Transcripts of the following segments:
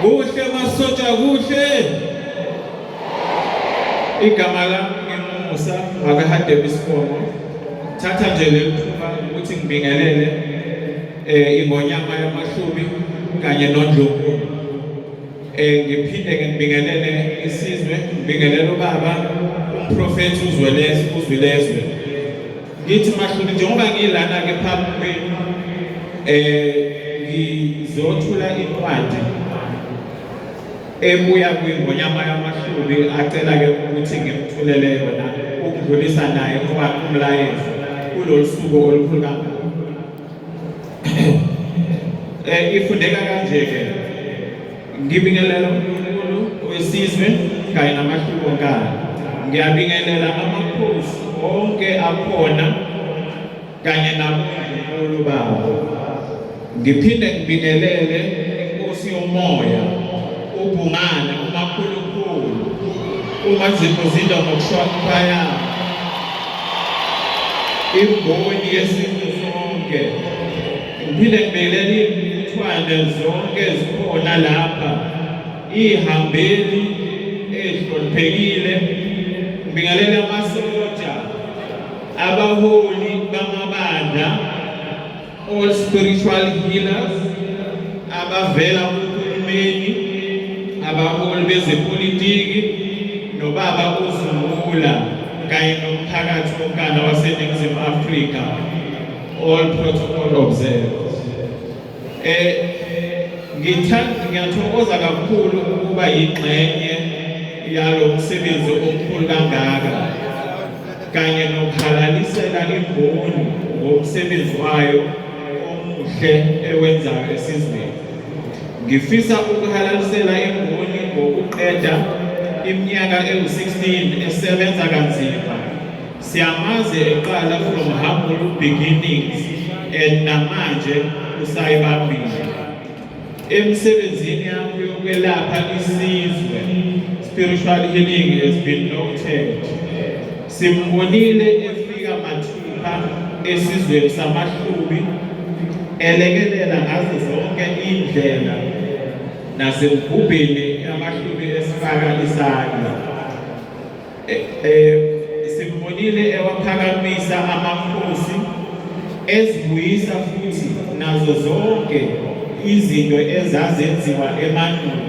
Kuhle masotsha kuhle. Igama lami ngimusa akahade biskomo. Thatha nje lethuba ukuthi ngibingelele ingonyama yamahlubi kanye noNdlovu. Ngiphinde ngibingelele isizwe, ngibingelele ubaba umprofeti uZwelezwe. Ngithi mahlubi njengoba ngilana ke phambi kwenu ngizothula incwadi ebuya kwingonyama yamahlubi acela ke ukuthi ngimthulele yona ukudlulisa naye umlayezo kulolu suku olukhulu kangaka. Ifundeka kanje ke ngibingelela uNkulunkulu wesizwe kanye namahlubi onkana. Ngiyabingelela amakhosi onke akhona kanye nabonkulunkulu babo. Ngiphinde ngibingelele inkosi yomoya ubhungane umakhulukhulu umazinto zinda ngokushwaya imboni yesizwe sonke. Ngiphinde ngibingelele izithwane zonke zikhona lapha, ihambeli ehloniphekile. Ngibingelele amasotsha, abaholi bamabandla, all spiritual healers, abavela kuhulumeni, abaholi bezepolitiki, nobaba uZumula kanye nomphakathi wonkana waseNingizimu Afrika, all protocol observed. Ngiyathokoza kakhulu ukuba yingxenye yalo msebenzi omkhulu kangaka kanye nokuhalalisela imboni ngomsebenzi wayo omuhle ewenzayo esizweni. Ngifisa ukuhalalisela imboni ngokuqeda iminyaka ewu-16 esebenza kanzima. Siyamazi eqala from humble beginnings and namanje usayibambile emsebenzini yakho yokwelapha isizwe. Spiritual healing has been noted. Simbonile efika mathupha esizweni samahlubi, elekelela ngazo zonke indlela nasemgubheni yamahlubi esifaka isandla. Simbonile ewaphakamisa amakhosi, ezibuyisa futhi nazo zonke izinto ezazenziwa emandulo.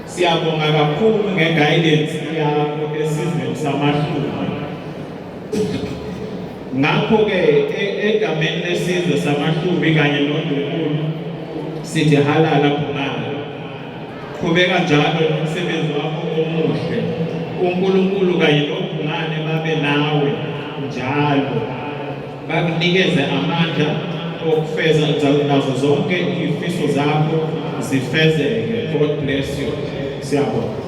Siyabonga kakhulu ngeguidance yakho esizweni samahlubi. Ngakho-ke egameni lesizwe samahlubi kanye noNdlunkulu sithi halala Phumalo. Qhubeka njalo nomsebenzi wakho omuhle. uNkulunkulu kanye noBhungane babe nawe njalo, bakunikeze amandla okufeza nazo zonke izifiso zakho zifezeke. God bless you. Siyabonga.